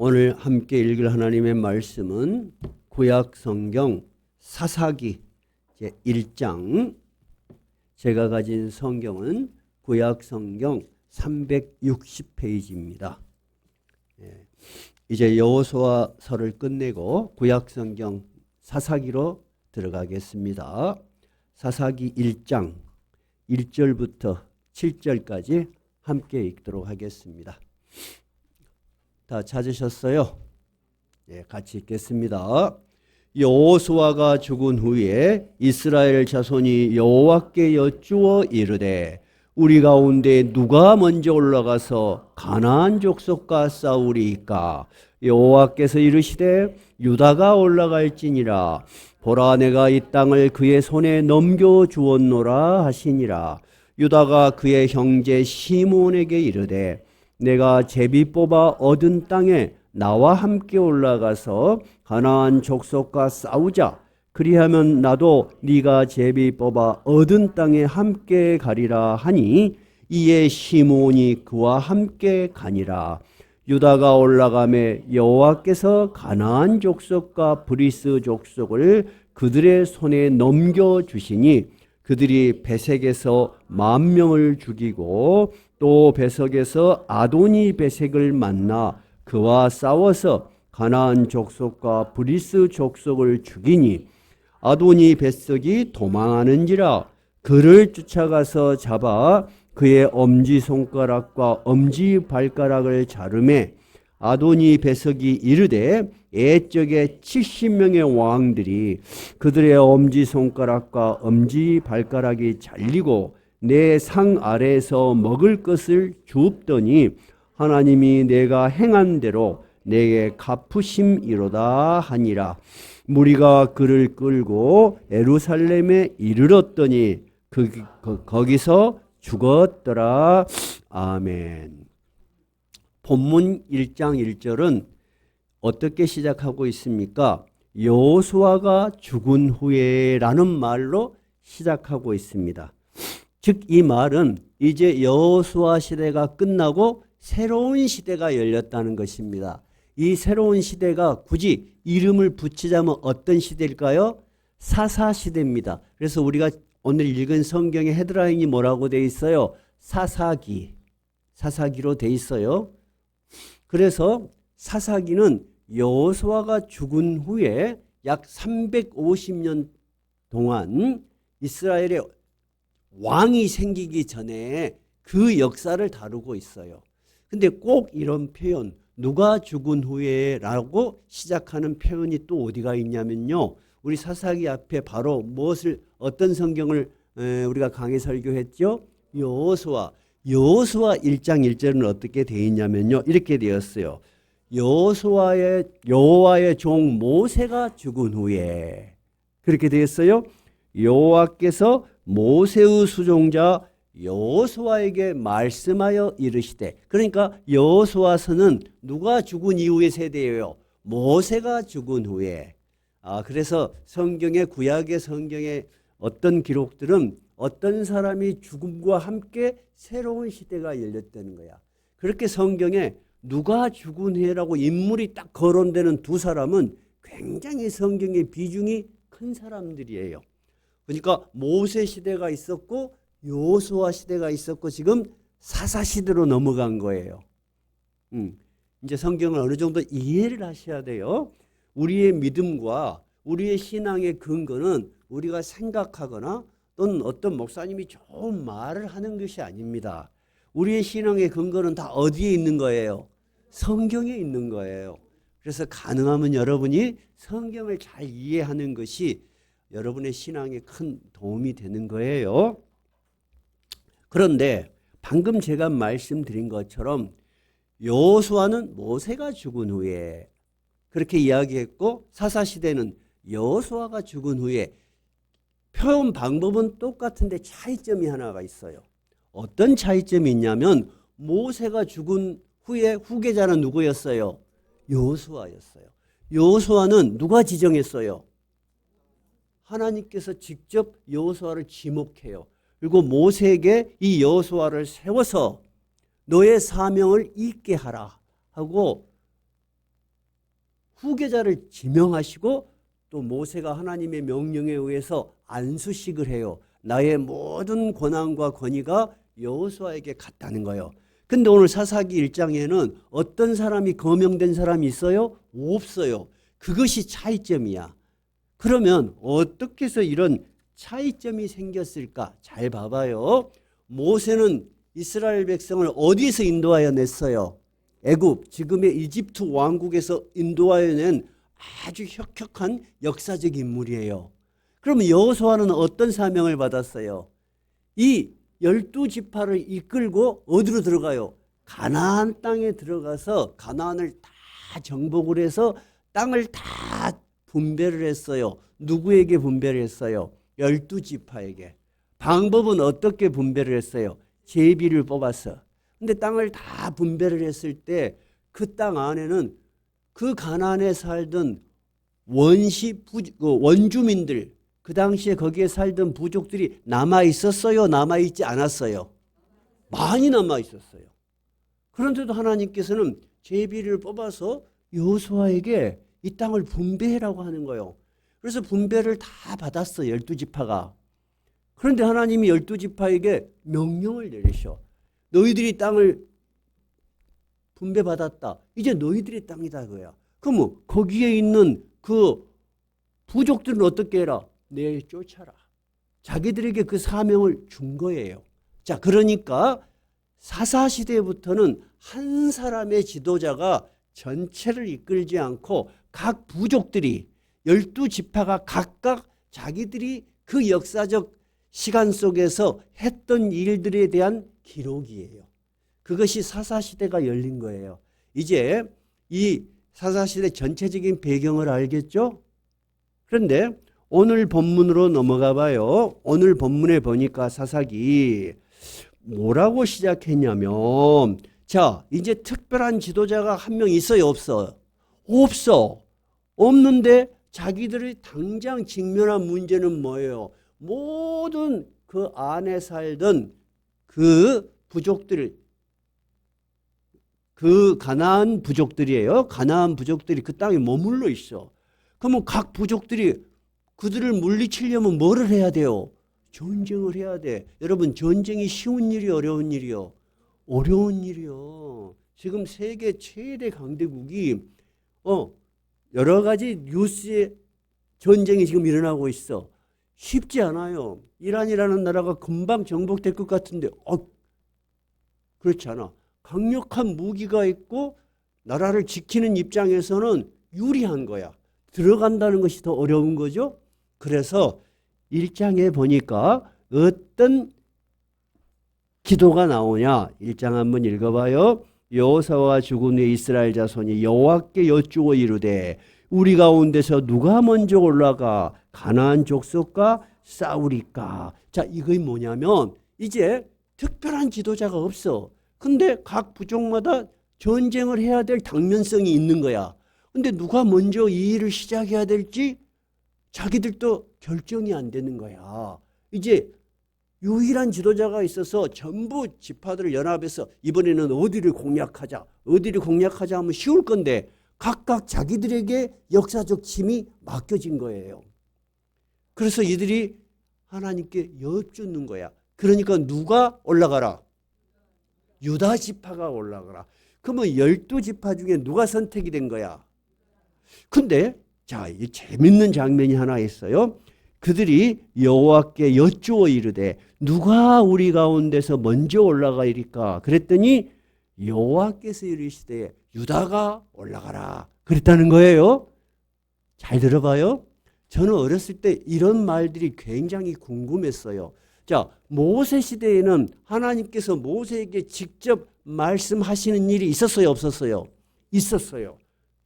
오늘 함께 읽을 하나님의 말씀은 구약 성경 사사기 제1장. 제가 가진 성경은 구약 성경 360페이지입니다. 이제 여호수아서를 끝내고 구약 성경 사사기로 들어가겠습니다. 사사기 1장 1절부터 7절까지 함께 읽도록 하겠습니다. 다 찾으셨어요? 네, 같이 읽겠습니다. 여호수아가 죽은 후에 이스라엘 자손이 여호와께 여쭈어 이르되 우리 가운데 누가 먼저 올라가서 가나안 족속과 싸우리이까? 여호와께서 이르시되 유다가 올라갈지니라. 보라, 내가 이 땅을 그의 손에 넘겨 주었노라 하시니라. 유다가 그의 형제 시몬에게 이르되 내가 제비 뽑아 얻은 땅에 나와 함께 올라가서 가나안 족속과 싸우자. 그리하면 나도 네가 제비 뽑아 얻은 땅에 함께 가리라 하니 이에 시몬이 그와 함께 가니라. 유다가 올라가매 여호와께서 가나안 족속과 브리스 족속을 그들의 손에 넘겨 주시니 그들이 베색에서 10,000명을 죽이고 또 베석에서 아도니 베색을 만나 그와 싸워서 가나안 족속과 브리스 족속을 죽이니 아도니 베석이 도망하는지라. 그를 쫓아가서 잡아 그의 엄지손가락과 엄지발가락을 자르매 아도니 베석이 이르되 옛적에 70명의 왕들이 그들의 엄지손가락과 엄지발가락이 잘리고 내 상 아래에서 먹을 것을 줍더니 하나님이 내가 행한 대로 내게 갚으심이로다 하니라. 무리가 그를 끌고 예루살렘에 이르렀더니 거기서 죽었더라. 아멘. 본문 1장 1절은 어떻게 시작하고 있습니까? 여호수아가 죽은 후에 라는 말로 시작하고 있습니다. 즉 이 말은 이제 여호수아 시대가 끝나고 새로운 시대가 열렸다는 것입니다. 이 새로운 시대가 굳이 이름을 붙이자면 어떤 시대일까요? 사사시대입니다. 그래서 우리가 오늘 읽은 성경의 헤드라인이 뭐라고 돼 있어요? 사사기로 돼 있어요. 그래서 사사기는 여호수아가 죽은 후에 약 350년 동안 이스라엘의 왕이 생기기 전에 그 역사를 다루고 있어요. 근데 꼭 이런 표현, 누가 죽은 후에 라고 시작하는 표현이 또 어디가 있냐면요. 우리 사사기 앞에 바로 어떤 성경을 우리가 강의 설교했죠? 여호수아 1장 1절은 어떻게 되어 있냐면요. 이렇게 되었어요. 여호와의 종 모세가 죽은 후에 그렇게 되었어요. 여호와께서 모세의 수종자 여호수아에게 말씀하여 이르시되, 그러니까 여호수아서는 누가 죽은 이후의 세대예요? 모세가 죽은 후에. 그래서 구약의 성경의 어떤 기록들은 어떤 사람이 죽음과 함께 새로운 시대가 열렸다는 거야. 그렇게 성경에 누가 죽은 후에라고 인물이 딱 거론되는 두 사람은 굉장히 성경의 비중이 큰 사람들이에요. 그러니까 모세 시대가 있었고 여호수아 시대가 있었고 지금 사사 시대로 넘어간 거예요. 이제 성경을 어느 정도 이해를 하셔야 돼요. 우리의 믿음과 우리의 신앙의 근거는 우리가 생각하거나 또는 어떤 목사님이 좋은 말을 하는 것이 아닙니다. 우리의 신앙의 근거는 다 어디에 있는 거예요? 성경에 있는 거예요. 그래서 가능하면 여러분이 성경을 잘 이해하는 것이 여러분의 신앙에 큰 도움이 되는 거예요. 그런데 방금 제가 말씀드린 것처럼 여호수아는 모세가 죽은 후에 그렇게 이야기했고 사사시대는 여호수아가 죽은 후에 표현 방법은 똑같은데 차이점이 하나가 있어요. 어떤 차이점이 있냐면 모세가 죽은 후에 후계자는 누구였어요? 여호수아였어요. 여호수아는 누가 지정했어요? 하나님께서 직접 여호수아를 지목해요. 그리고 모세에게 이 여호수아를 세워서 너의 사명을 잊게 하라 하고 후계자를 지명하시고 또 모세가 하나님의 명령에 의해서 안수식을 해요. 나의 모든 권한과 권위가 여호수아에게 갔다는 거예요. 근데 오늘 사사기 1장에는 어떤 사람이 거명된 사람이 있어요? 없어요. 그것이 차이점이야. 그러면 어떻게 해서 이런 차이점이 생겼을까? 잘 봐봐요. 모세는 이스라엘 백성을 어디에서 인도하여 냈어요? 애굽, 지금의 이집트 왕국에서 인도하여 낸 아주 혁혁한 역사적 인물이에요. 그러면 여호수아는 어떤 사명을 받았어요? 이 12지파를 이끌고 어디로 들어가요? 가나안 땅에 들어가서 가나안을 다 정복을 해서 땅을 다 분배를 했어요. 누구에게 분배를 했어요? 12지파에게. 방법은 어떻게 분배를 했어요? 제비를 뽑아서. 근데 땅을 다 분배를 했을 때 그 땅 안에는 그 가나안에 살던 원주민들, 그 당시에 거기에 살던 부족들이 남아 있었어요? 남아 있지 않았어요? 많이 남아 있었어요. 그런데도 하나님께서는 제비를 뽑아서 여호수아에게 이 땅을 분배해라고 하는 거예요. 그래서 분배를 다 받았어, 12지파가. 그런데 하나님이 12지파에게 명령을 내리셔. 너희들이 땅을 분배받았다. 이제 너희들의 땅이다 그거야. 그럼 거기에 있는 그 부족들은 어떻게 해라? 내쫓아라. 자기들에게 그 사명을 준 거예요. 자, 그러니까 사사시대부터는 한 사람의 지도자가 전체를 이끌지 않고 각 부족들이 12지파가 각각 자기들이 그 역사적 시간 속에서 했던 일들에 대한 기록이에요. 그것이 사사시대가 열린 거예요. 이제 이 사사시대 전체적인 배경을 알겠죠? 그런데 오늘 본문으로 넘어가 봐요. 오늘 본문에 보니까 사사기 뭐라고 시작했냐면, 자, 이제 특별한 지도자가 한 명 있어요, 없어? 없어. 없는데 자기들이 당장 직면한 문제는 뭐예요? 모든 그 안에 살던 그 부족들, 그 가나안 부족들이에요. 가나안 부족들이 그 땅에 머물러 있어. 그러면 각 부족들이 그들을 물리치려면 뭐를 해야 돼요? 전쟁을 해야 돼. 여러분, 전쟁이 쉬운 일이 어려운 일이요? 어려운 일이요. 지금 세계 최대 강대국이 여러 가지 뉴스에 전쟁이 지금 일어나고 있어. 쉽지 않아요. 이란이라는 나라가 금방 정복될 것 같은데 그렇지 않아. 강력한 무기가 있고 나라를 지키는 입장에서는 유리한 거야. 들어간다는 것이 더 어려운 거죠. 그래서 1장에 보니까 어떤 기도가 나오냐. 1장 한번 읽어봐요. 여호수아가 죽은 후에 이스라엘 자손이 여호와께 여쭈어 이르되 우리 가운데서 누가 먼저 올라가 가나안 족속과 싸우리까. 자, 이게 뭐냐면 이제 특별한 지도자가 없어. 근데 각 부족마다 전쟁을 해야 될 당면성이 있는 거야. 근데 누가 먼저 이 일을 시작해야 될지 자기들도 결정이 안 되는 거야. 이제 유일한 지도자가 있어서 전부 지파들을 연합해서 이번에는 어디를 공략하자 하면 쉬울 건데 각각 자기들에게 역사적 짐이 맡겨진 거예요. 그래서 이들이 하나님께 여쭙는 거야. 그러니까 누가 올라가라? 유다 지파가 올라가라. 그러면 12지파 중에 누가 선택이 된 거야? 근데 자, 이 재밌는 장면이 하나 있어요. 그들이 여호와께 여쭈어 이르되 누가 우리 가운데서 먼저 올라가리까? 그랬더니 여호와께서 이르시되 유다가 올라가라. 그랬다는 거예요. 잘 들어봐요. 저는 어렸을 때 이런 말들이 굉장히 궁금했어요. 자, 모세 시대에는 하나님께서 모세에게 직접 말씀하시는 일이 있었어요, 없었어요? 있었어요.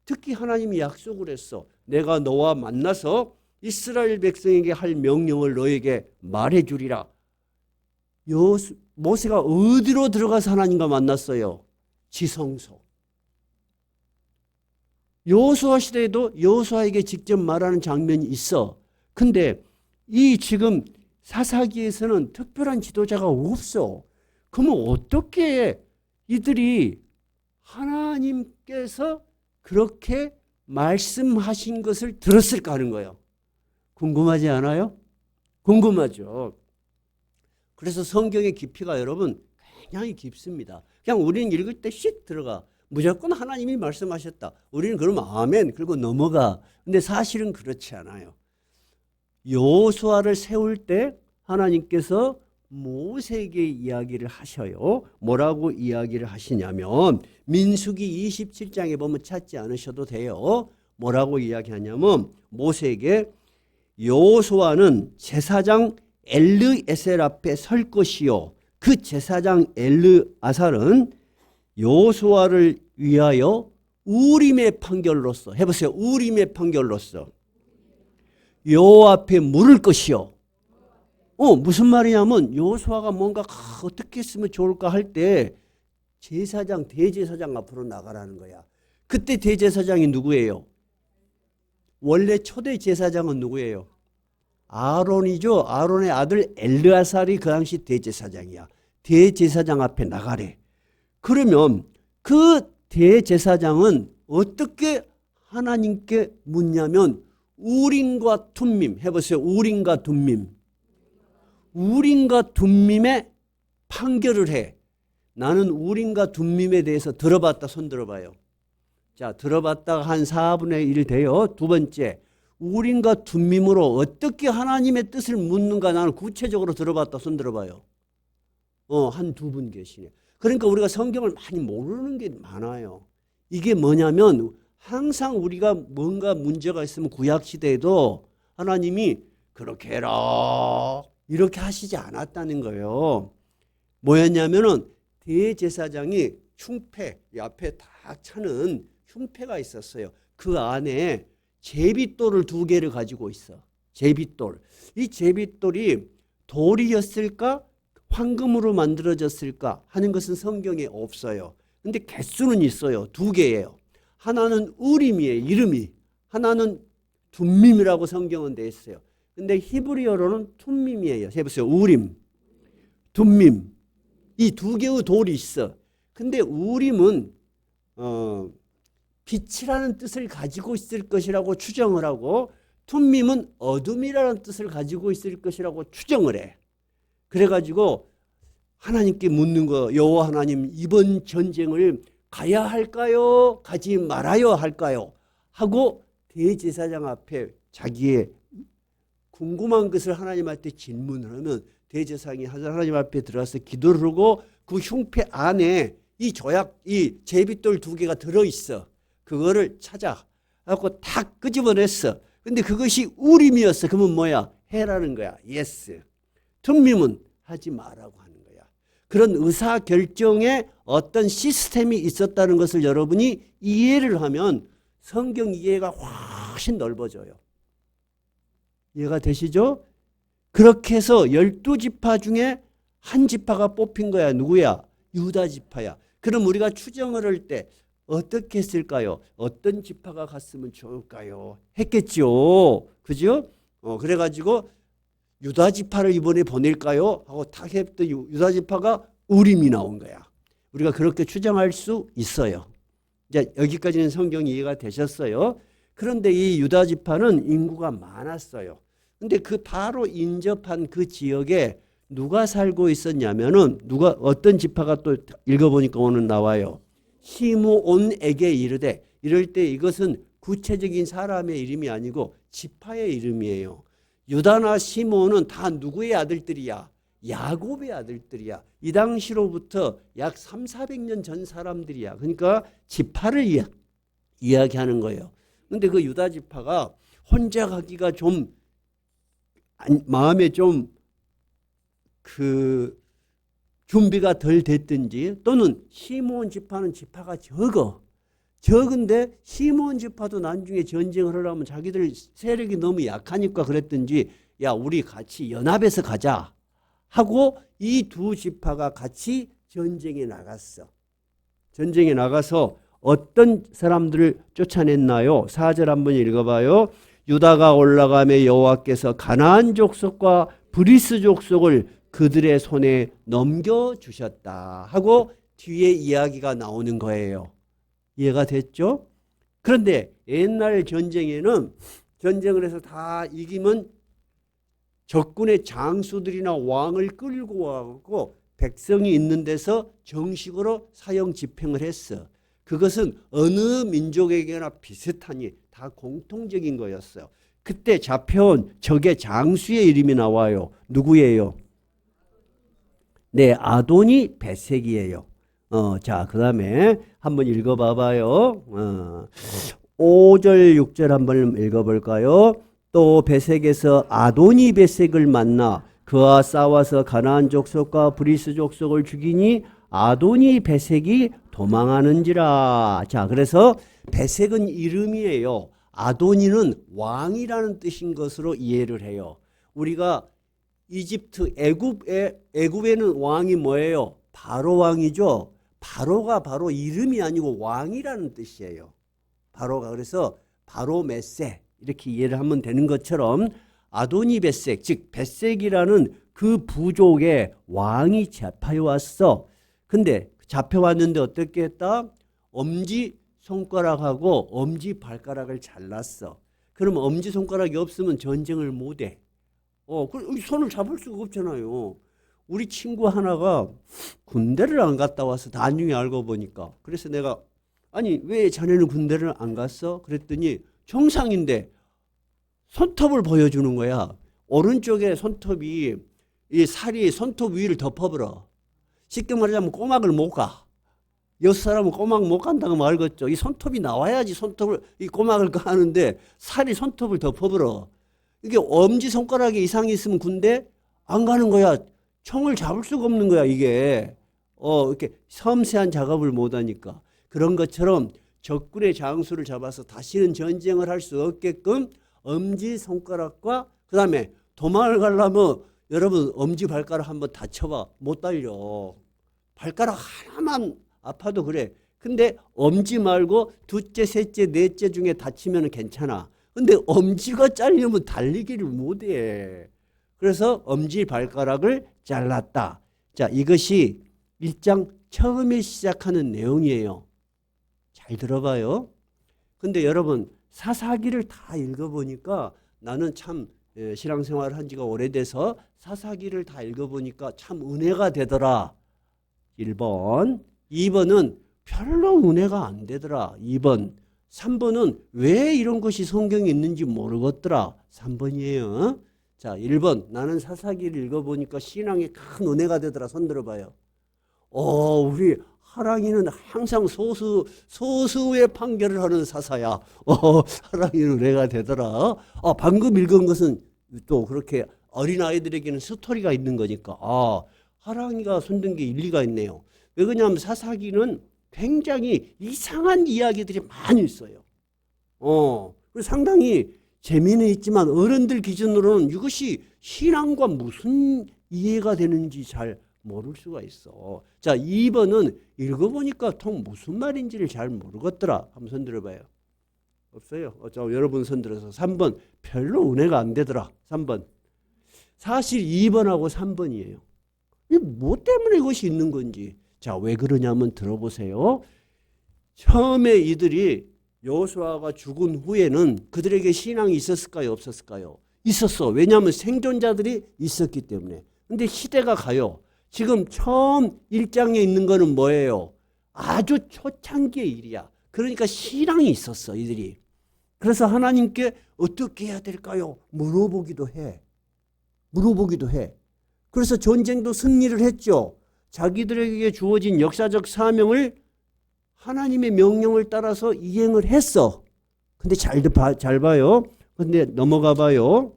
특히 하나님이 약속을 했어. 내가 너와 만나서 이스라엘 백성에게 할 명령을 너에게 말해주리라. 모세가 어디로 들어가서 하나님과 만났어요? 지성소. 여호수아 시대에도 여호수아에게 직접 말하는 장면이 있어. 근데 이 지금 사사기에서는 특별한 지도자가 없어. 그러면 어떻게 이들이 하나님께서 그렇게 말씀하신 것을 들었을까 하는 거예요. 궁금하지 않아요? 궁금하죠. 그래서 성경의 깊이가 여러분 굉장히 깊습니다. 그냥 우리는 읽을 때 씩 들어가. 무조건 하나님이 말씀하셨다. 우리는 그러면 아멘 그리고 넘어가. 근데 사실은 그렇지 않아요. 여호수아를 세울 때 하나님께서 모세에게 이야기를 하셔요. 뭐라고 이야기를 하시냐면 민수기 27장에 보면 찾지 않으셔도 돼요. 뭐라고 이야기하냐면 모세에게 여호수아는 제사장 엘르에셀 앞에 설 것이요. 그 제사장 엘르아살은 여호수아를 위하여 우림의 판결로서 해보세요. 우림의 판결로서 여호와 앞에 물을 것이요. 무슨 말이냐면 여호수아가 뭔가 어떻게 했으면 좋을까 할 때 제사장 대제사장 앞으로 나가라는 거야. 그때 대제사장이 누구예요? 원래 초대 제사장은 누구예요? 아론이죠. 아론의 아들 엘르아살이 그 당시 대제사장이야. 대제사장 앞에 나가래. 그러면 그 대제사장은 어떻게 하나님께 묻냐면 우림과 툼밈 해보세요. 우림과 툼밈. 우림과 둠밈의 판결을 해. 나는 우림과 둠밈에 대해서 들어봤다. 손 들어봐요. 자, 들어봤다가 한 4분의 1 돼요. 두 번째, 우림과 둠밈으로 어떻게 하나님의 뜻을 묻는가 나는 구체적으로 들어봤다. 손 들어봐요. 한 두 분 계시네. 그러니까 우리가 성경을 많이 모르는 게 많아요. 이게 뭐냐면 항상 우리가 뭔가 문제가 있으면 구약시대에도 하나님이 그렇게 해라 이렇게 하시지 않았다는 거예요. 뭐였냐면은 대제사장이 흉패, 앞에 딱 차는 흉패가 있었어요. 그 안에 제빗돌을 2개를 가지고 있어. 제빗돌. 이 제빗돌이 돌이었을까? 황금으로 만들어졌을까? 하는 것은 성경에 없어요. 근데 개수는 있어요. 2개예요. 하나는 우림이에요. 이름이. 하나는 둠밈이라고 성경은 돼 있어요. 근데 히브리어로는 툼밈이에요. 해보세요. 우림, 둠밈. 이 2개의 돌이 있어. 근데 우림은 빛이라는 뜻을 가지고 있을 것이라고 추정을 하고 툼밈은 어둠이라는 뜻을 가지고 있을 것이라고 추정을 해. 그래가지고 하나님께 묻는 거, 여호와 하나님 이번 전쟁을 가야 할까요? 가지 말아야 할까요? 하고 대제사장 앞에 자기의 궁금한 것을 하나님한테 질문을 하면 대제사장이 하나님 앞에 들어와서 기도를 하고 그 흉패 안에 이 조약, 이 제빗돌 2개가 들어있어. 그거를 찾아 갖고 탁 끄집어냈어. 근데 그것이 우림이었어. 그러면 뭐야? 해라는 거야. 예스. 툼밈은 하지 마라고 하는 거야. 그런 의사결정에 어떤 시스템이 있었다는 것을 여러분이 이해를 하면 성경 이해가 훨씬 넓어져요. 이해가 되시죠? 그렇게 해서 12지파 중에 한 지파가 뽑힌 거야. 누구야? 유다 지파야. 그럼 우리가 추정을 할 때 어떻게 했을까요? 어떤 지파가 갔으면 좋을까요? 했겠죠. 그죠? 그래가지고 유다 지파를 이번에 보낼까요? 하고 탁 했더니 유다 지파가 우림이 나온 거야. 우리가 그렇게 추정할 수 있어요. 이제 여기까지는 성경 이해가 되셨어요. 그런데 이 유다 지파는 인구가 많았어요. 근데 그 바로 인접한 그 지역에 누가 살고 있었냐면은 어떤 지파가 또 읽어보니까 오늘 나와요. 시므온에게 이르되, 이럴 때 이것은 구체적인 사람의 이름이 아니고 지파의 이름이에요. 유다나 시므온은 다 누구의 아들들이야? 야곱의 아들들이야. 이 당시로부터 약 300~400년 전 사람들이야. 그러니까 지파를 이야기하는 거예요. 근데 그 유다 지파가 혼자 가기가 좀 마음에 좀 준비가 덜 됐든지, 또는 시므온 지파는 지파가 적은데 시므온 지파도 나중에 전쟁을 하려면 자기들 세력이 너무 약하니까 그랬든지, 야 우리 같이 연합해서 가자 하고 이 두 지파가 같이 전쟁에 나갔어. 전쟁에 나가서 어떤 사람들을 쫓아냈나요? 4절 한번 읽어봐요. 유다가 올라가며 여호와께서 가나안 족속과 브리스 족속을 그들의 손에 넘겨주셨다 하고 뒤에 이야기가 나오는 거예요. 이해가 됐죠? 그런데 옛날 전쟁에는 전쟁을 해서 다 이기면 적군의 장수들이나 왕을 끌고 와서 백성이 있는 데서 정식으로 사형 집행을 했어. 그것은 어느 민족에게나 비슷하니 다 공통적인 거였어요. 그때 잡혀온 적의 장수의 이름이 나와요. 누구예요? 네, 아도니 베섹이에요. 자, 그 다음에 한번 읽어봐봐요. 5절, 6절 한번 읽어볼까요? 또 베섹에서 아도니 베섹을 만나 그와 싸워서 가나안 족속과 브리스 족속을 죽이니 아도니 베섹이 도망하는지라. 자, 그래서 베섹은 이름이에요. 아도니는 왕이라는 뜻인 것으로 이해를 해요. 우리가 이집트 애굽에는 왕이 뭐예요? 바로 왕이죠. 바로가 바로 이름이 아니고 왕이라는 뜻이에요. 바로가 그래서 바로 메세 이렇게 이해를 하면 되는 것처럼 아도니 베섹 즉 베섹이라는 그 부족의 왕이 잡혀왔어. 근데 잡혀왔는데 어떻게 했다? 엄지 손가락하고 엄지 발가락을 잘랐어. 그럼 엄지 손가락이 없으면 전쟁을 못해. 손을 잡을 수가 없잖아요. 우리 친구 하나가 군대를 안 갔다 와서 나중에 알고 보니까 그래서 내가 아니 왜 자네는 군대를 안 갔어? 그랬더니 정상인데 손톱을 보여주는 거야. 오른쪽에 손톱이 이 살이 손톱 위를 덮어버려. 쉽게 말하자면 꼬막을 못 가. 여섯 사람은 꼬막 못 간다고 말겠죠. 이 손톱이 나와야지 손톱을 이 꼬막을 가는데 살이 손톱을 덮어버려. 이게 엄지손가락에 이상이 있으면 군대 안 가는 거야. 총을 잡을 수가 없는 거야 이게. 이렇게 섬세한 작업을 못 하니까. 그런 것처럼 적군의 장수를 잡아서 다시는 전쟁을 할 수 없게끔 엄지손가락과 그 다음에 도망을 가려면 여러분 엄지발가락 한번 다쳐봐. 못 달려. 발가락 하나만 아파도 그래. 근데 엄지 말고 둘째, 셋째, 넷째 중에 다치면 괜찮아. 근데 엄지가 잘리면 달리기를 못해. 그래서 엄지발가락을 잘랐다. 자, 이것이 1장 처음에 시작하는 내용이에요. 잘 들어봐요. 근데 여러분 사사기를 다 읽어보니까 나는 참 신앙생활을 한 지가 오래돼서 사사기를 다 읽어보니까 참 은혜가 되더라. 1번. 2번은 별로 은혜가 안 되더라. 2번. 3번은 왜 이런 것이 성경에 있는지 모르겠더라. 3번이에요. 자, 1번. 나는 사사기를 읽어보니까 신앙에 큰 은혜가 되더라. 손 들어봐요. 우리 하랑이는 항상 소수의 판결을 하는 사사야. 하랑이는 은혜가 되더라. 방금 읽은 것은 또 그렇게 어린아이들에게는 스토리가 있는 거니까. 하랑이가 손든 게 일리가 있네요. 왜 그러냐면 사사기는 굉장히 이상한 이야기들이 많이 있어요. 상당히 재미는 있지만 어른들 기준으로는 이것이 신앙과 무슨 이해가 되는지 잘 모를 수가 있어. 자, 2번은 읽어보니까 통 무슨 말인지를 잘 모르겠더라. 한번 손 들어봐요. 없어요. 자, 여러분 손 들어서 3번 별로 은혜가 안 되더라. 3번. 사실 2번하고 3번이에요. 뭐 때문에 이것이 있는 건지. 자, 왜 그러냐면 들어보세요. 처음에 이들이 여호수아가 죽은 후에는 그들에게 신앙이 있었을까요? 없었을까요? 있었어. 왜냐하면 생존자들이 있었기 때문에. 근데 시대가 가요. 지금 처음 1장에 있는 거는 뭐예요? 아주 초창기의 일이야. 그러니까 신앙이 있었어, 이들이. 그래서 하나님께 어떻게 해야 될까요? 물어보기도 해. 그래서 전쟁도 승리를 했죠. 자기들에게 주어진 역사적 사명을 하나님의 명령을 따라서 이행을 했어. 근데 잘 봐요. 근데 넘어가 봐요.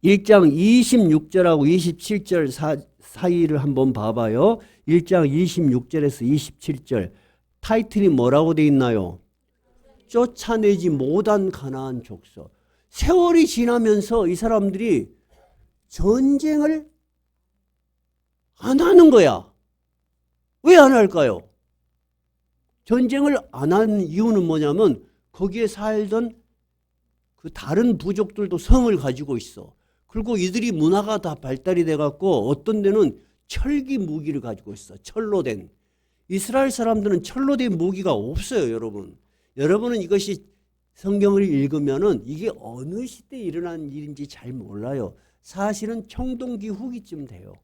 1장 26절하고 27절 사이를 한번 봐봐요. 1장 26절에서 27절. 타이틀이 뭐라고 돼 있나요? 쫓아내지 못한 가나안 족속. 세월이 지나면서 이 사람들이 전쟁을 안 하는 거야. 왜 안 할까요? 전쟁을 안 하는 이유는 뭐냐면 거기에 살던 그 다른 부족들도 성을 가지고 있어. 그리고 이들이 문화가 다 발달이 돼갖고 어떤 데는 철기 무기를 가지고 있어. 철로 된. 이스라엘 사람들은 철로 된 무기가 없어요, 여러분. 여러분은 이것이 성경을 읽으면은 이게 어느 시대에 일어난 일인지 잘 몰라요. 사실은 청동기 후기쯤 돼요.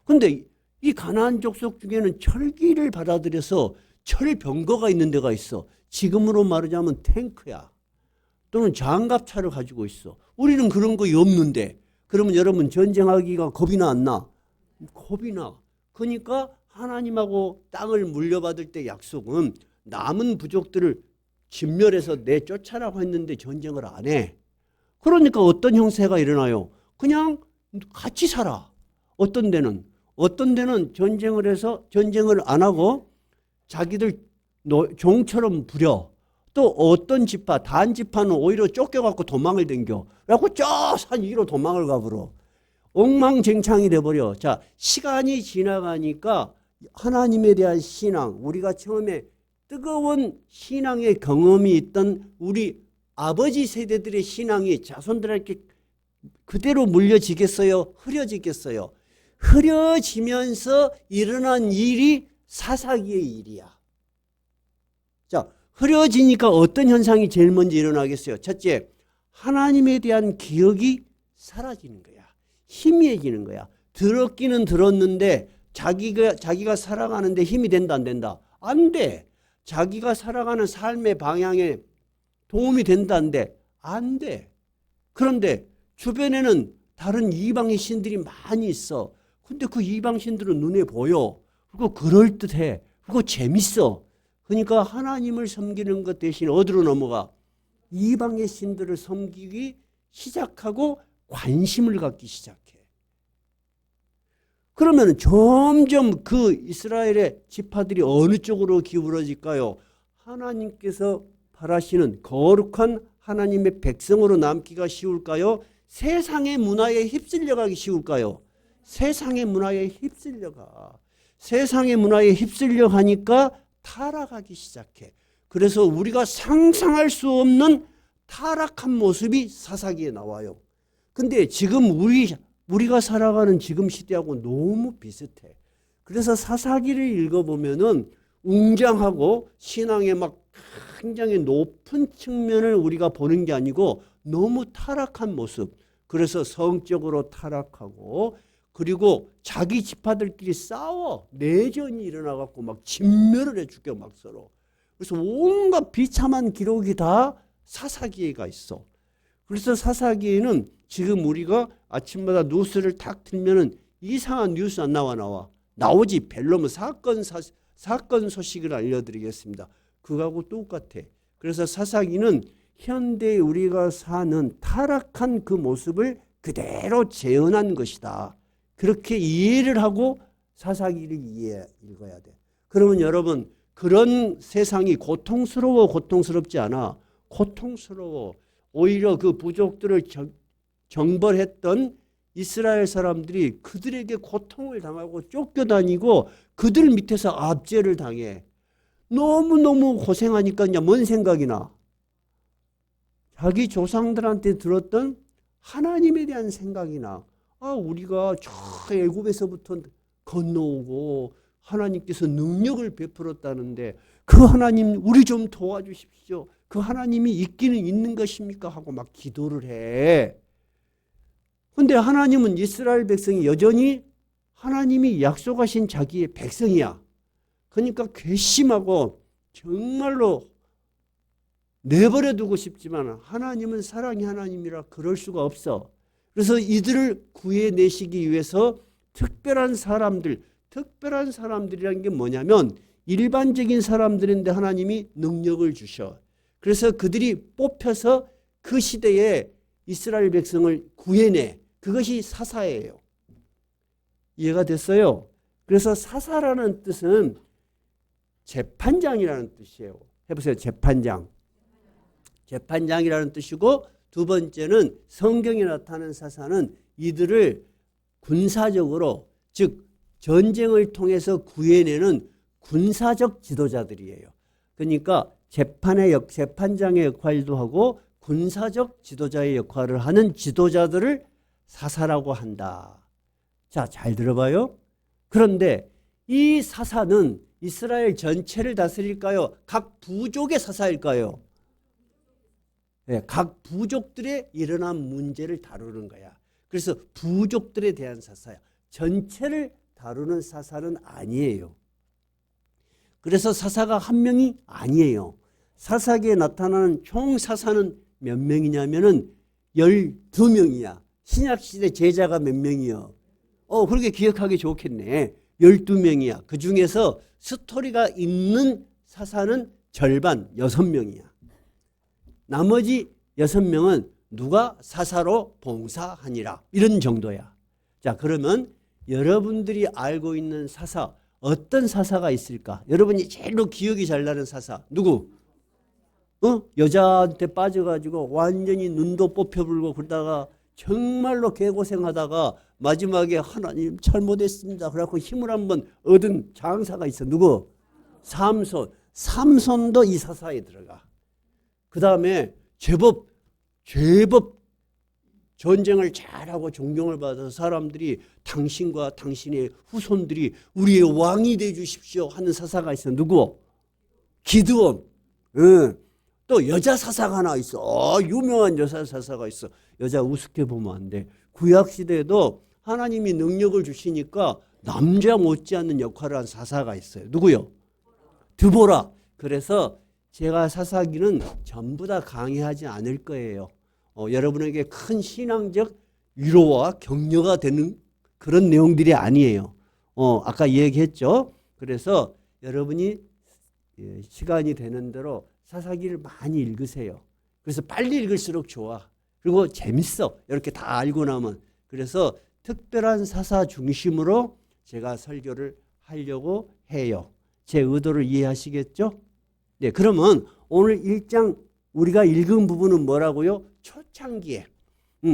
근데 이 가나안 족속 중에는 철기를 받아들여서 철병거가 있는 데가 있어. 지금으로 말하자면 탱크야. 또는 장갑차를 가지고 있어. 우리는 그런 거 없는데. 그러면 여러분 전쟁하기가 겁이 나 안 나? 겁이 나. 그러니까 하나님하고 땅을 물려받을 때 약속은 남은 부족들을 진멸해서 내쫓아라고 했는데 전쟁을 안 해. 그러니까 어떤 형세가 일어나요? 그냥 같이 살아. 어떤 데는 전쟁을 해서 전쟁을 안 하고 자기들 종처럼 부려. 또 어떤 지파, 단지파는 오히려 쫓겨갖고 도망을 댕겨. 그래갖고 저 산 위로 도망을 가버려. 엉망쟁창이 돼버려. 자, 시간이 지나가니까 하나님에 대한 신앙, 우리가 처음에 뜨거운 신앙의 경험이 있던 우리 아버지 세대들의 신앙이 자손들에게 그대로 물려지겠어요? 흐려지겠어요? 흐려지면서 일어난 일이 사사기의 일이야. 자, 흐려지니까 어떤 현상이 제일 먼저 일어나겠어요? 첫째, 하나님에 대한 기억이 사라지는 거야. 희미해지는 거야. 들었기는 들었는데 자기가 살아가는데 힘이 된다 안 된다? 안 돼. 자기가 살아가는 삶의 방향에 도움이 된다 안 돼? 안 돼. 그런데 주변에는 다른 이방의 신들이 많이 있어. 근데 그 이방 신들은 눈에 보여. 그리고 그럴듯해. 그리고 재밌어. 그러니까 하나님을 섬기는 것 대신 어디로 넘어가? 이방의 신들을 섬기기 시작하고 관심을 갖기 시작해. 그러면 점점 그 이스라엘의 지파들이 어느 쪽으로 기울어질까요? 하나님께서 바라시는 거룩한 하나님의 백성으로 남기가 쉬울까요? 세상의 문화에 휩쓸려가기 쉬울까요? 세상의 문화에 휩쓸려가. 세상의 문화에 휩쓸려가니까 타락하기 시작해. 그래서 우리가 상상할 수 없는 타락한 모습이 사사기에 나와요. 근데 지금 우리가 살아가는 지금 시대하고 너무 비슷해. 그래서 사사기를 읽어보면은 웅장하고 신앙의 막 굉장히 높은 측면을 우리가 보는 게 아니고 너무 타락한 모습. 그래서 성적으로 타락하고 그리고 자기 지파들끼리 싸워. 내전이 일어나갖고 막 진멸을 해 죽여 막 서로. 그래서 온갖 비참한 기록이 다 사사기에가 있어. 그래서 사사기에는 지금 우리가 아침마다 뉴스를 탁 틀면은 이상한 뉴스 안 나와. 나오지. 벨로면 사건 소식을 알려드리겠습니다. 그거하고 똑같아. 그래서 사사기는 현대에 우리가 사는 타락한 그 모습을 그대로 재현한 것이다. 그렇게 이해를 하고 사사기를 읽어야 돼. 그러면 여러분 그런 세상이 고통스럽지 않아. 고통스러워. 오히려 그 부족들을 정벌했던 이스라엘 사람들이 그들에게 고통을 당하고 쫓겨다니고 그들 밑에서 압제를 당해. 너무너무 고생하니까 이제 뭔 생각이 나? 자기 조상들한테 들었던 하나님에 대한 생각이 나. 아, 우리가 저 애굽에서부터 건너오고 하나님께서 능력을 베풀었다는데 그 하나님 우리 좀 도와주십시오. 그 하나님이 있기는 있는 것입니까? 하고 막 기도를 해. 근데 하나님은 이스라엘 백성이 여전히 하나님이 약속하신 자기의 백성이야. 그러니까 괘씸하고 정말로 내버려 두고 싶지만 하나님은 사랑의 하나님이라 그럴 수가 없어. 그래서 이들을 구해내시기 위해서 특별한 사람들이라는 게 뭐냐면 일반적인 사람들인데 하나님이 능력을 주셔. 그래서 그들이 뽑혀서 그 시대에 이스라엘 백성을 구해내. 그것이 사사예요. 이해가 됐어요? 그래서 사사라는 뜻은 재판장이라는 뜻이에요. 해보세요. 재판장. 재판장이라는 뜻이고 두 번째는 성경에 나타나는 사사는 이들을 군사적으로 즉 전쟁을 통해서 구해내는 군사적 지도자들이에요. 그러니까 재판장의 역할도 하고 군사적 지도자의 역할을 하는 지도자들을 사사라고 한다. 자, 잘 들어봐요. 그런데 이 사사는 이스라엘 전체를 다스릴까요? 각 부족의 사사일까요? 네, 각 부족들의 일어난 문제를 다루는 거야. 그래서 부족들에 대한 사사야. 전체를 다루는 사사는 아니에요. 그래서 사사가 한 명이 아니에요. 사사기에 나타나는 총 사사는 몇 명이냐면은 12명이야. 신약시대 제자가 몇 명이요? 그렇게 기억하기 좋겠네. 12명이야. 그 중에서 스토리가 있는 사사는 절반 6명이야. 나머지 6명은 누가 사사로 봉사하니라. 이런 정도야. 자, 그러면 여러분들이 알고 있는 사사, 어떤 사사가 있을까? 여러분이 제일로 기억이 잘 나는 사사 누구? 여자한테 빠져가지고 완전히 눈도 뽑혀불고 그러다가 정말로 개고생하다가 마지막에 하나님 잘못했습니다. 그래갖고 힘을 한번 얻은 장사가 있어. 누구? 삼손. 삼손도 이 사사에 들어가. 그 다음에 제법 전쟁을 잘하고 존경을 받아서 사람들이 당신과 당신의 후손들이 우리의 왕이 돼 주십시오 하는 사사가 있어. 누구? 기드온. 또 여자 사사가 하나 있어. 유명한 여자 사사가 있어. 여자 우습게 보면 안 돼. 구약시대에도 하나님이 능력을 주시니까 남자 못지않는 역할을 한 사사가 있어요. 누구요? 드보라. 그래서 제가 사사기는 전부 다 강의하지 않을 거예요. 여러분에게 큰 신앙적 위로와 격려가 되는 그런 내용들이 아니에요. 아까 얘기했죠. 그래서 여러분이 시간이 되는 대로 사사기를 많이 읽으세요. 그래서 빨리 읽을수록 좋아. 그리고 재밌어. 이렇게 다 알고 나면. 그래서 특별한 사사 중심으로 제가 설교를 하려고 해요. 제 의도를 이해하시겠죠? 네, 그러면 오늘 1장 우리가 읽은 부분은 뭐라고요? 초창기에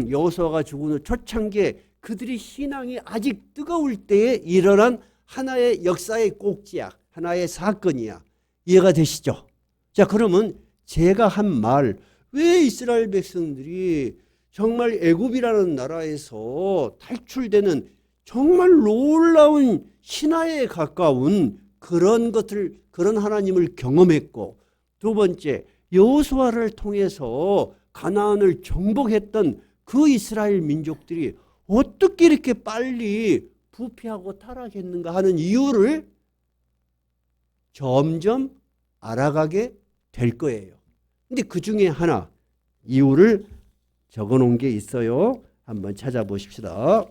여호수아가 죽은 후 초창기에 그들이 신앙이 아직 뜨거울 때에 일어난 하나의 역사의 꼭지야. 하나의 사건이야. 이해가 되시죠? 자, 그러면 제가 한 말, 왜 이스라엘 백성들이 정말 애굽이라는 나라에서 탈출되는 정말 놀라운 신화에 가까운 그런 것들, 그런 하나님을 경험했고, 두 번째, 여호수아를 통해서 가나안을 정복했던 그 이스라엘 민족들이 어떻게 이렇게 빨리 부패하고 타락했는가 하는 이유를 점점 알아가게 될 거예요. 근데 그 중에 하나 이유를 적어 놓은 게 있어요. 한번 찾아보십시다.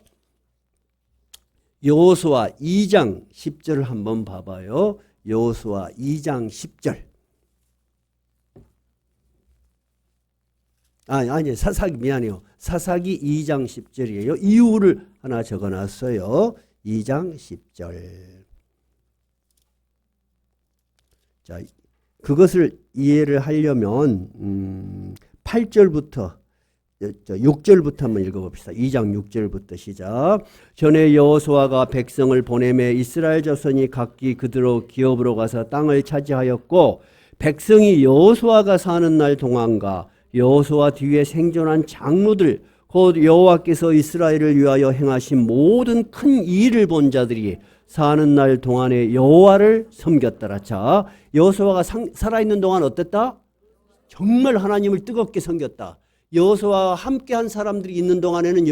여호수아 2장 10절을 한번 봐봐요. 여호수아 2장 10절. 아니, 사사기 미안해요. 사사기 2장 10절이에요. 이유를 하나 적어놨어요. 2장 10절. 자, 그것을 이해를 하려면 8절부터 6절부터 한번 읽어봅시다. 2장 6절부터 시작. 전에 여호수아가 백성을 보내매 이스라엘 자손이 각기 그대로 기업으로 가서 땅을 차지하였고 백성이 여호수아가 사는 날 동안과 여호수아 뒤에 생존한 장로들 곧 여호와께서 이스라엘을 위하여 행하신 모든 큰 일을 본 자들이 사는 날 동안에 여호와를 섬겼더라. 자, 여호수아가 살아있는 동안 어땠다? 정말 하나님을 뜨겁게 섬겼다. 여호수아와 함께한 사람들이 있는 동안에는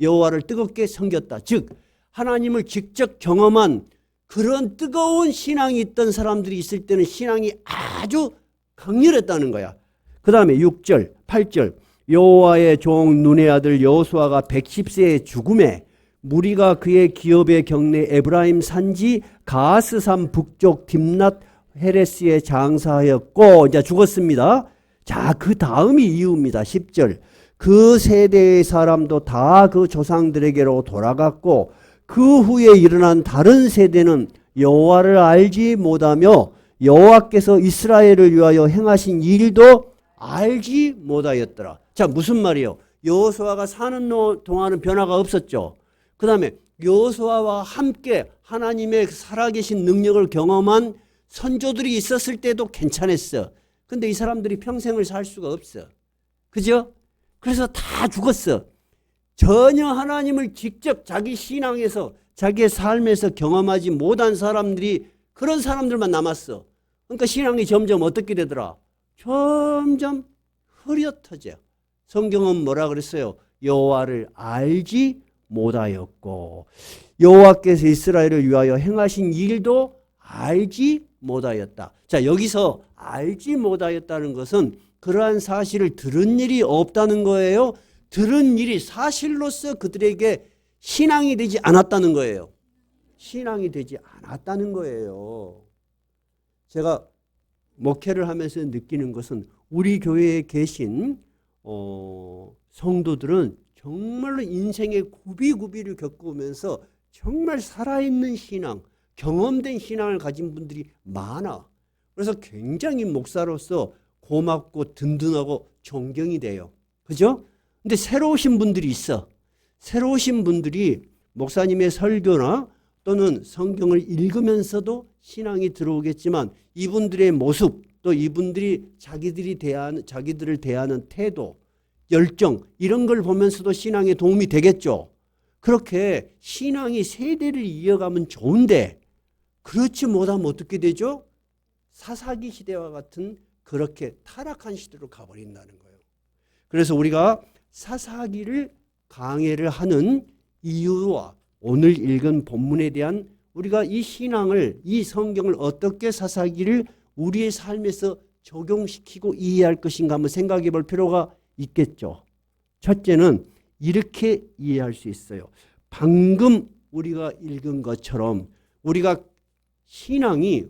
여호와를 뜨겁게 섬겼다. 즉 하나님을 직접 경험한 그런 뜨거운 신앙이 있던 사람들이 있을 때는 신앙이 아주 강렬했다는 거야. 그 다음에 6절, 8절. 여호와의 종 눈의 아들 여호수아가 110세에 죽음에 무리가 그의 기업의 경내 에브라임 산지 가스산 북쪽 딥낫 헤레스에 장사하였고 이제 죽었습니다. 자, 그 다음이 이유입니다. 10절. 그 세대의 사람도 다 그 조상들에게로 돌아갔고 그 후에 일어난 다른 세대는 여호와를 알지 못하며 여호와께서 이스라엘을 위하여 행하신 일도 알지 못하였더라. 자, 무슨 말이에요? 여호수아가 사는 동안은 변화가 없었죠. 그 다음에 여호수아와 함께 하나님의 살아계신 능력을 경험한 선조들이 있었을 때도 괜찮았어. 근데 이 사람들이 평생을 살 수가 없어. 그죠? 그래서 다 죽었어. 전혀 하나님을 직접 자기 신앙에서 자기의 삶에서 경험하지 못한 사람들이 그런 사람들만 남았어. 그러니까 신앙이 점점 어떻게 되더라? 점점 흐릿해져. 성경은 뭐라 그랬어요? 여호와를 알지 못하였고 여호와께서 이스라엘을 위하여 행하신 일도 알지 못하였다. 자, 여기서 알지 못하였다는 것은 그러한 사실을 들은 일이 없다는 거예요. 들은 일이 사실로서 그들에게 신앙이 되지 않았다는 거예요. 신앙이 되지 않았다는 거예요. 제가 목회를 하면서 느끼는 것은 우리 교회에 계신 성도들은 정말로 인생의 구비구비를 겪으면서 정말 살아있는 신앙, 경험된 신앙을 가진 분들이 많아. 그래서 굉장히 목사로서 고맙고 든든하고 존경이 돼요. 그죠? 근데 새로 오신 분들이 있어. 새로 오신 분들이 목사님의 설교나 또는 성경을 읽으면서도 신앙이 들어오겠지만 이분들의 모습 또 이분들이 자기들을 대하는 태도, 열정 이런 걸 보면서도 신앙에 도움이 되겠죠. 그렇게 신앙이 세대를 이어가면 좋은데 그렇지 못하면 어떻게 되죠? 사사기 시대와 같은 그렇게 타락한 시대로 가버린다는 거예요. 그래서 우리가 사사기를 강해를 하는 이유와 오늘 읽은 본문에 대한 우리가 이 신앙을, 이 성경을 어떻게 사사기를 우리의 삶에서 적용시키고 이해할 것인가 한번 생각해 볼 필요가 있겠죠. 첫째는 이렇게 이해할 수 있어요. 방금 우리가 읽은 것처럼 우리가 신앙이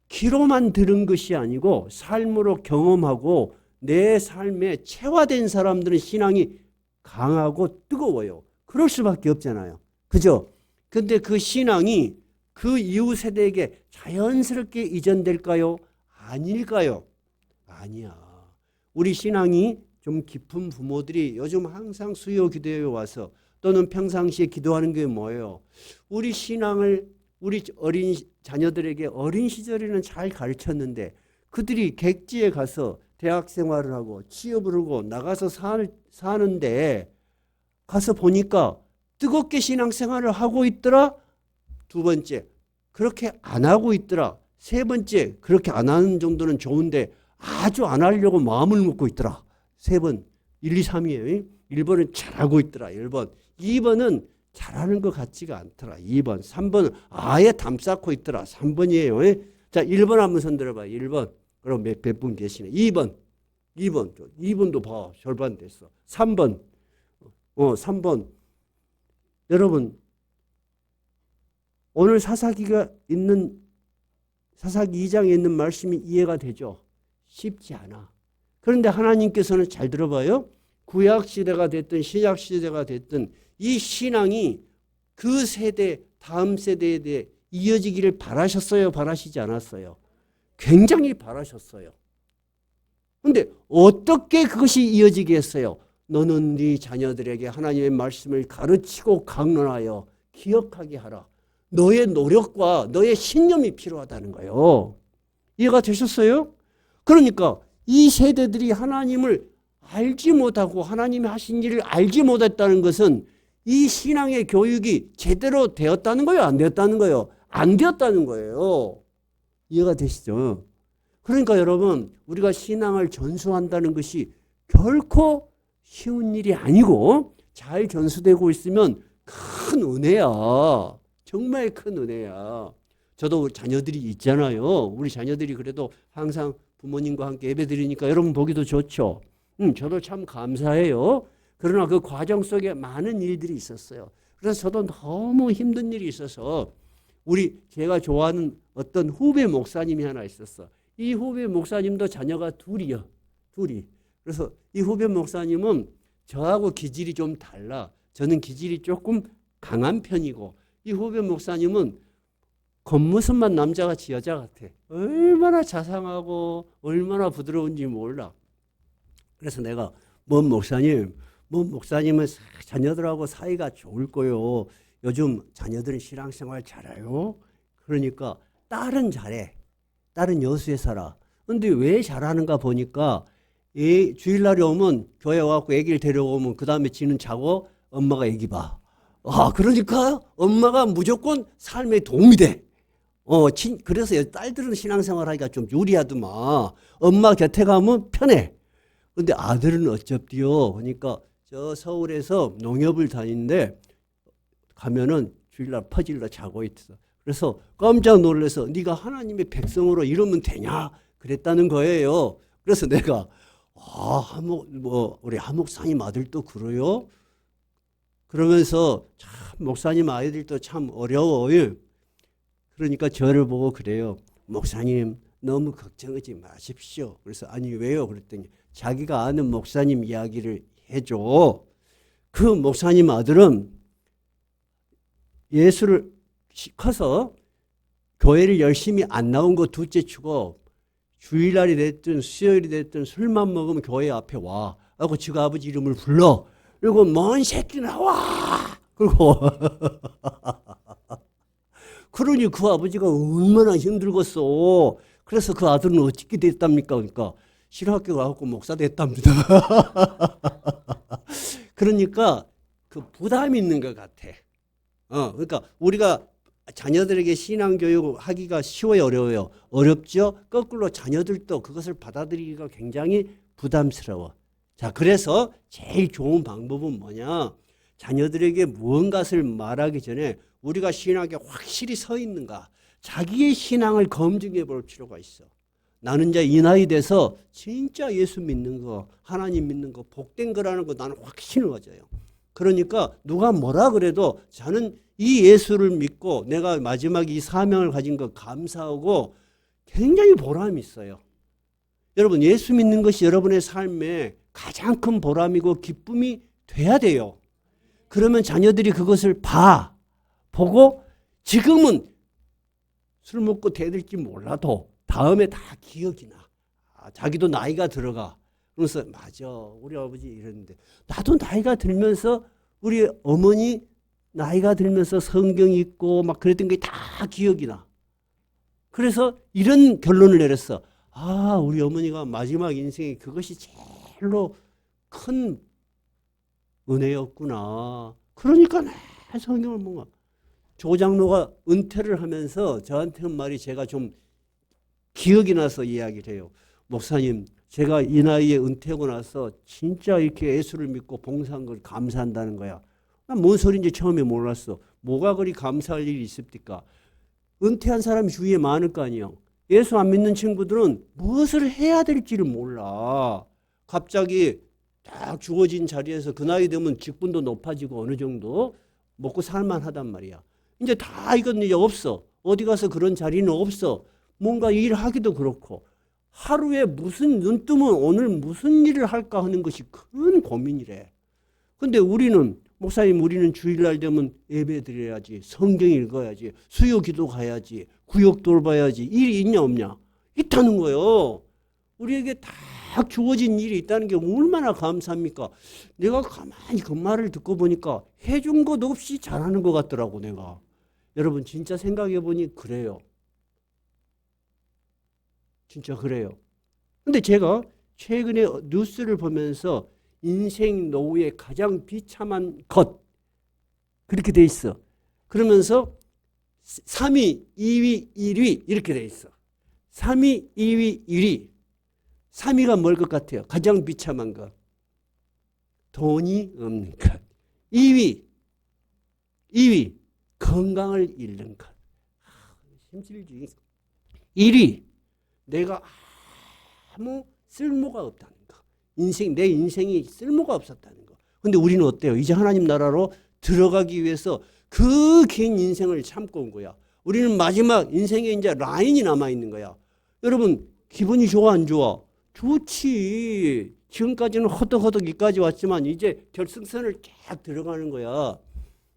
귀로만 들은 것이 아니고 삶으로 경험하고 내 삶에 체화된 사람들은 신앙이 강하고 뜨거워요. 그럴 수밖에 없잖아요. 그죠? 근데 그 신앙이 그 이후 세대에게 자연스럽게 이전될까요? 아닐까요? 아니야. 우리 신앙이 좀 깊은 부모들이 요즘 항상 수요 기도에 와서 또는 평상시에 기도하는 게 뭐예요? 우리 신앙을 우리 어린 자녀들에게 어린 시절에는 잘 가르쳤는데 그들이 객지에 가서 대학 생활을 하고 취업을 하고 나가서 사는데 가서 보니까 뜨겁게 신앙생활을 하고 있더라. 두 번째, 그렇게 안 하고 있더라. 세 번째, 그렇게 안 하는 정도는 좋은데 아주 안 하려고 마음을 먹고 있더라. 세 번, 1, 2, 3이에요. 1번은 잘하고 있더라. 1번. 2번은 잘하는 것 같지가 않더라. 2번. 3번은 아예 담 쌓고 있더라. 3번이에요. 자, 1번 한번 손 들어봐요. 1번. 그럼 몇 분 계시네. 2번. 2번도 봐. 절반 됐어. 3번. 3번. 여러분, 오늘 사사기가 있는 사사기 2장에 있는 말씀이 이해가 되죠? 쉽지 않아. 그런데 하나님께서는 잘 들어봐요. 구약 시대가 됐든 신약 시대가 됐든 이 신앙이 그 세대, 다음 세대에 대해 이어지기를 바라셨어요? 바라시지 않았어요? 굉장히 바라셨어요. 그런데 어떻게 그것이 이어지게 했어요? 너는 네 자녀들에게 하나님의 말씀을 가르치고 강론하여 기억하게 하라. 너의 노력과 너의 신념이 필요하다는 거예요. 이해가 되셨어요? 그러니까 이 세대들이 하나님을 알지 못하고 하나님이 하신 일을 알지 못했다는 것은 이 신앙의 교육이 제대로 되었다는 거예요? 안 되었다는 거예요? 안 되었다는 거예요. 이해가 되시죠? 그러니까 여러분, 우리가 신앙을 전수한다는 것이 결코 쉬운 일이 아니고 잘 전수되고 있으면 큰 은혜야. 정말 큰 은혜야. 저도 자녀들이 있잖아요. 우리 자녀들이 그래도 항상 부모님과 함께 예배 드리니까 여러분 보기도 좋죠. 저도 참 감사해요. 그러나 그 과정 속에 많은 일들이 있었어요. 그래서 저도 너무 힘든 일이 있어서 제가 좋아하는 어떤 후배 목사님이 하나 있었어. 이 후배 목사님도 자녀가 둘이요. 둘이. 그래서 이 후배 목사님은 저하고 기질이 좀 달라. 저는 기질이 조금 강한 편이고 이 후배 목사님은 겉모습만 남자같이 여자 같아. 얼마나 자상하고 얼마나 부드러운지 몰라. 그래서 내가 뭔 목사님은 자녀들하고 사이가 좋을 거요. 요즘 자녀들은 신앙생활 잘해요. 그러니까 딸은 잘해. 딸은 여수에 살아. 근데 왜 잘하는가 보니까 주일날이 오면 교회 와갖고 애기를 데려오면 그 다음에 지는 자고 엄마가 애기 봐. 그러니까 엄마가 무조건 삶에 도움이 돼. 그래서 딸들은 신앙생활 하기가 좀 유리하더만. 엄마 곁에 가면 편해. 근데 아들은 어쩝디요? 그러니까 저 서울에서 농협을 다니는데 가면은 주일날 퍼질러 자고 있어. 그래서 깜짝 놀라서 네가 하나님의 백성으로 이러면 되냐? 그랬다는 거예요. 그래서 내가 우리 하목사님 아들도 그래요? 그러면서 참 목사님 아이들도 참 어려워요. 그러니까 저를 보고 그래요. 목사님 너무 걱정하지 마십시오. 그래서 아니 왜요? 그랬더니 자기가 아는 목사님 이야기를 해줘. 그 목사님 아들은 예수를 커서 교회를 열심히 안 나온 거 둘째 치고 주일날이 됐든 수요일이 됐든 술만 먹으면 교회 앞에 와. 하고 지가 아버지 이름을 불러. 그리고 뭔 새끼 나와. 그리고 그러니 그 아버지가 얼마나 힘들겠어. 그래서 그 아들은 어떻게 됐답니까? 그러니까 신학교 가고 목사 됐답니다. 그러니까 그 부담이 있는 것 같아. 그러니까 우리가 자녀들에게 신앙교육 하기가 쉬워요, 어려워요? 어렵죠? 거꾸로 자녀들도 그것을 받아들이기가 굉장히 부담스러워. 자, 그래서 제일 좋은 방법은 뭐냐? 자녀들에게 무언가를 말하기 전에 우리가 신학에 확실히 서 있는가? 자기의 신앙을 검증해 볼 필요가 있어. 나는 이제 이 나이 돼서 진짜 예수 믿는 거, 하나님 믿는 거, 복된 거라는 거 나는 확신을 가져요. 그러니까 누가 뭐라 그래도 저는 이 예수를 믿고 내가 마지막 이 사명을 가진 거 감사하고 굉장히 보람이 있어요. 여러분, 예수 믿는 것이 여러분의 삶에 가장 큰 보람이고 기쁨이 돼야 돼요. 그러면 자녀들이 그것을 보고 지금은 술 먹고 대들지 몰라도 다음에 다 기억이 나. 자기도 나이가 들어가. 그래서 맞아, 우리 아버지 이랬는데 나도 나이가 들면서 우리 어머니 나이가 들면서 성경 읽고 막 그랬던 게 다 기억이 나. 그래서 이런 결론을 내렸어. 우리 어머니가 마지막 인생에 그것이 제일로 큰 은혜였구나. 그러니까 내 성경을 뭔가 조장로가 은퇴를 하면서 저한테 한 말이 제가 좀 기억이 나서 이야기를 해요. 목사님, 제가 이 나이에 은퇴하고 나서 진짜 이렇게 예수를 믿고 봉사한 걸 감사한다는 거야. 난 뭔 소리인지 처음에 몰랐어. 뭐가 그리 감사할 일이 있습니까? 은퇴한 사람이 주위에 많을 거 아니에요. 예수 안 믿는 친구들은 무엇을 해야 될지를 몰라. 갑자기 딱 주어진 자리에서 그 나이 되면 직분도 높아지고 어느 정도 먹고 살만하단 말이야. 이제 다 이건 이제 없어. 어디 가서 그런 자리는 없어. 뭔가 일하기도 그렇고 하루에 무슨 눈 뜨면 오늘 무슨 일을 할까 하는 것이 큰 고민이래. 근데 목사님 우리는 주일날 되면 예배 드려야지, 성경 읽어야지, 수요 기도 가야지, 구역 돌봐야지. 일이 있냐 없냐? 있다는 거예요. 우리에게 딱 주어진 일이 있다는 게 얼마나 감사합니까? 내가 가만히 그 말을 듣고 보니까 해준 것 없이 잘하는 것 같더라고 내가. 여러분 진짜 생각해 보니 그래요. 진짜 그래요. 근데 제가 최근에 뉴스를 보면서 인생 노후의 가장 비참한 것 그렇게 돼 있어. 그러면서 3위, 2위, 1위 이렇게 돼 있어. 3위, 2위, 1위. 3위가 뭘 것 같아요? 가장 비참한 것. 돈이 없는 것. 2위 건강을 잃는 것. 힘들지. 1위 내가 아무 쓸모가 없다는 거. 내 인생이 쓸모가 없었다는 거. 근데 우리는 어때요? 이제 하나님 나라로 들어가기 위해서 그 긴 인생을 참고 온 거야. 우리는 마지막 인생에 이제 라인이 남아있는 거야. 여러분, 기분이 좋아, 안 좋아? 좋지. 지금까지는 허덕허덕 이까지 왔지만 이제 결승선을 쫙 들어가는 거야.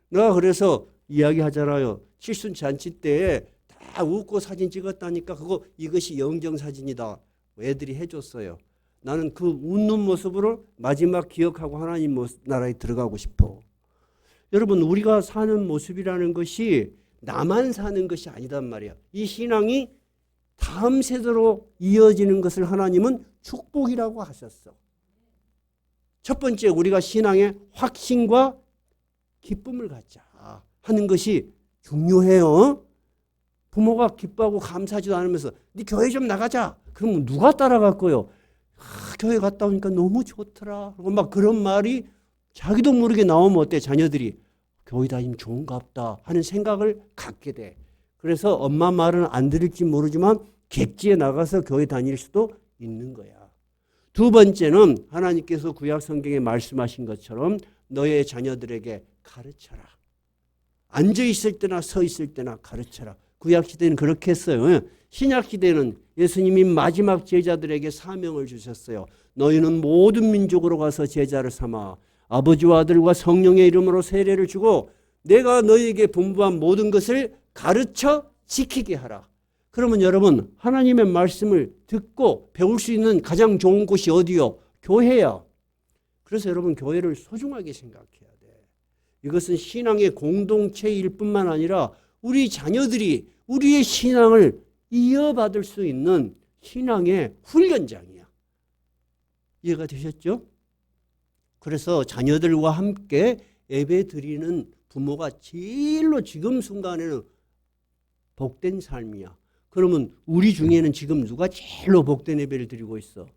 내가 그래서 이야기하잖아요. 칠순 잔치 때 다 웃고 사진 찍었다니까 이것이 영정사진이다. 애들이 해줬어요. 나는 그 웃는 모습으로 마지막 기억하고 하나님 나라에 들어가고 싶어. 여러분 우리가 사는 모습이라는 것이 나만 사는 것이 아니단 말이야. 이 신앙이 다음 세대로 이어지는 것을 하나님은 축복이라고 하셨어. 첫 번째 우리가 신앙의 확신과 기쁨을 갖자 하는 것이 중요해요. 부모가 기뻐하고 감사하지도 않으면서 네 교회 좀 나가자. 그러면 누가 따라갈 거예요? 교회 갔다 오니까 너무 좋더라. 그리고 막 그런 말이 자기도 모르게 나오면 어때? 자녀들이 교회 다니면 좋은가 보다 하는 생각을 갖게 돼. 그래서 엄마 말은 안 들을지 모르지만 객지에 나가서 교회 다닐 수도 있는 거야. 두 번째는 하나님께서 구약 성경에 말씀하신 것처럼 너의 자녀들에게 가르쳐라. 앉아 있을 때나 서 있을 때나 가르쳐라. 구약 시대는 그렇게 했어요. 신약 시대는 예수님이 마지막 제자들에게 사명을 주셨어요. 너희는 모든 민족으로 가서 제자를 삼아 아버지와 아들과 성령의 이름으로 세례를 주고 내가 너희에게 분부한 모든 것을 가르쳐 지키게 하라. 그러면 여러분 하나님의 말씀을 듣고 배울 수 있는 가장 좋은 곳이 어디요? 교회야. 그래서 여러분 교회를 소중하게 생각해야 돼. 이것은 신앙의 공동체일 뿐만 아니라 우리 자녀들이 우리의 신앙을 이어받을 수 있는 신앙의 훈련장이야. 이해가 되셨죠? 그래서 자녀들과 함께 예배 드리는 부모가 제일로 지금 순간에는 복된 삶이야. 그러면 우리 중에는 지금 누가 제일로 복된 예배를 드리고 있어?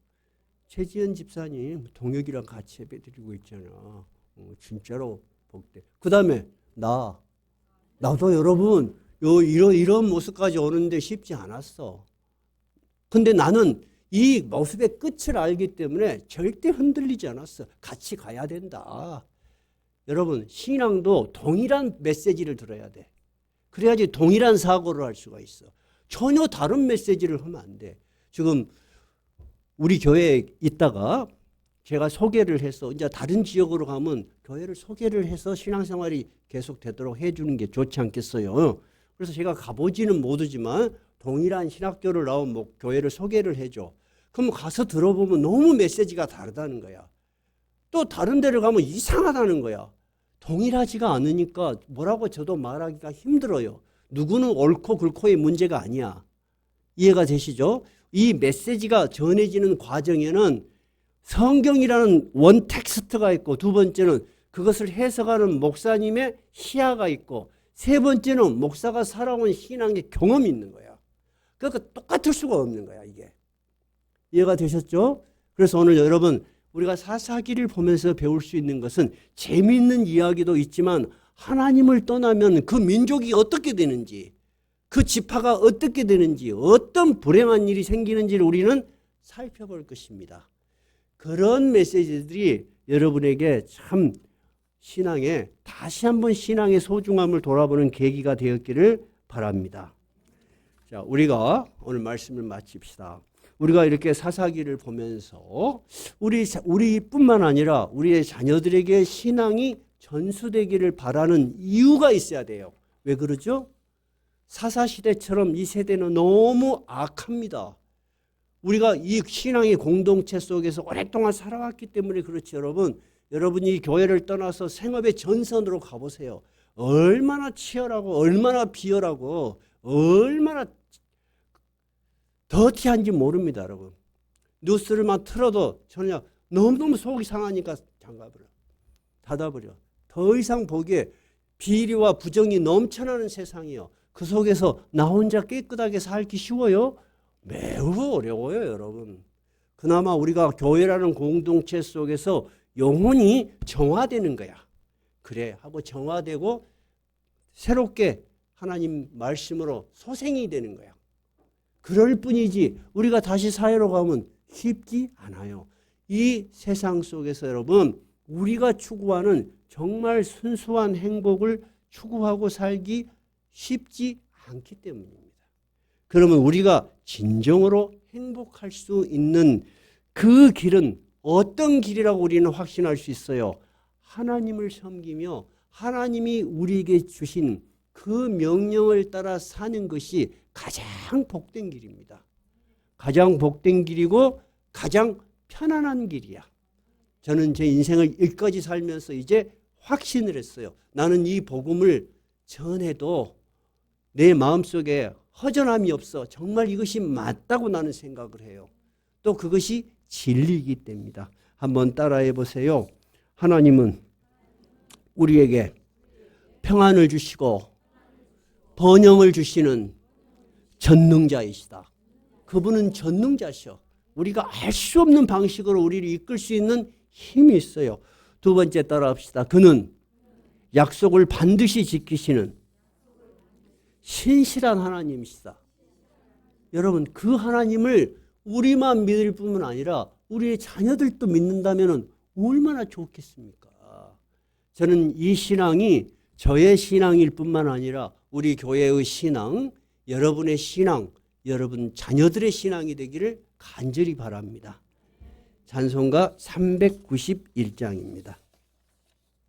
최지연 집사님 동혁이랑 같이 예배 드리고 있잖아. 진짜로 복된. 그 다음에 나도 여러분 이런 모습까지 오는데 쉽지 않았어. 근데 나는 이 모습의 끝을 알기 때문에 절대 흔들리지 않았어. 같이 가야 된다. 여러분 신앙도 동일한 메시지를 들어야 돼. 그래야지 동일한 사고를 할 수가 있어. 전혀 다른 메시지를 하면 안 돼. 지금 우리 교회에 있다가 제가 소개를 해서 이제 다른 지역으로 가면 교회를 소개를 해서 신앙생활이 계속 되도록 해주는 게 좋지 않겠어요. 그래서 제가 가보지는 못하지만 동일한 신학교를 나온 교회를 소개를 해줘. 그럼 가서 들어보면 너무 메시지가 다르다는 거야. 또 다른 데를 가면 이상하다는 거야. 동일하지가 않으니까 뭐라고 저도 말하기가 힘들어요. 누구는 옳고 그르고의 문제가 아니야. 이해가 되시죠? 이 메시지가 전해지는 과정에는 성경이라는 원 텍스트가 있고 두 번째는 그것을 해석하는 목사님의 시야가 있고 세 번째는 목사가 살아온 신앙의 경험이 있는 거야. 그러니까 똑같을 수가 없는 거야 이게. 이해가 되셨죠? 그래서 오늘 여러분 우리가 사사기를 보면서 배울 수 있는 것은 재미있는 이야기도 있지만 하나님을 떠나면 그 민족이 어떻게 되는지 그 지파가 어떻게 되는지 어떤 불행한 일이 생기는지를 우리는 살펴볼 것입니다. 그런 메시지들이 여러분에게 참 신앙에 다시 한번 신앙의 소중함을 돌아보는 계기가 되었기를 바랍니다. 자, 우리가 오늘 말씀을 마칩시다. 우리가 이렇게 사사기를 보면서 우리뿐만 아니라 우리의 자녀들에게 신앙이 전수되기를 바라는 이유가 있어야 돼요. 왜 그러죠? 사사시대처럼 이 세대는 너무 악합니다. 우리가 이 신앙의 공동체 속에서 오랫동안 살아왔기 때문에 그렇지 여러분. 여러분이 교회를 떠나서 생업의 전선으로 가보세요. 얼마나 치열하고 얼마나 비열하고 얼마나 더티한지 모릅니다. 여러분. 뉴스를만 틀어도 전혀 너무너무 속이 상하니까 잠가버려. 닫아버려. 더 이상 보기에 비리와 부정이 넘쳐나는 세상이요. 그 속에서 나 혼자 깨끗하게 살기 쉬워요? 매우 어려워요, 여러분. 그나마 우리가 교회라는 공동체 속에서 영혼이 정화되는 거야. 그래 하고 정화되고 새롭게 하나님 말씀으로 소생이 되는 거야. 그럴 뿐이지 우리가 다시 사회로 가면 쉽지 않아요. 이 세상 속에서 여러분 우리가 추구하는 정말 순수한 행복을 추구하고 살기 쉽지 않기 때문입니다. 그러면 우리가 진정으로 행복할 수 있는 그 길은 어떤 길이라고 우리는 확신할 수 있어요? 하나님을 섬기며 하나님이 우리에게 주신 그 명령을 따라 사는 것이 가장 복된 길입니다. 가장 복된 길이고 가장 편안한 길이야. 저는 제 인생을 여기까지 살면서 이제 확신을 했어요. 나는 이 복음을 전해도 내 마음속에 허전함이 없어. 정말 이것이 맞다고 나는 생각을 해요. 또 그것이 진리이기 때문이다. 한번 따라해 보세요. 하나님은 우리에게 평안을 주시고 번영을 주시는 전능자이시다. 그분은 전능자셔. 우리가 알 수 없는 방식으로 우리를 이끌 수 있는 힘이 있어요. 두 번째 따라합시다. 그는 약속을 반드시 지키시는 신실한 하나님이시다. 여러분, 그 하나님을 우리만 믿을 뿐만 아니라 우리의 자녀들도 믿는다면 얼마나 좋겠습니까? 저는 이 신앙이 저의 신앙일 뿐만 아니라 우리 교회의 신앙, 여러분의 신앙, 여러분 자녀들의 신앙이 되기를 간절히 바랍니다. 찬송가 391장입니다.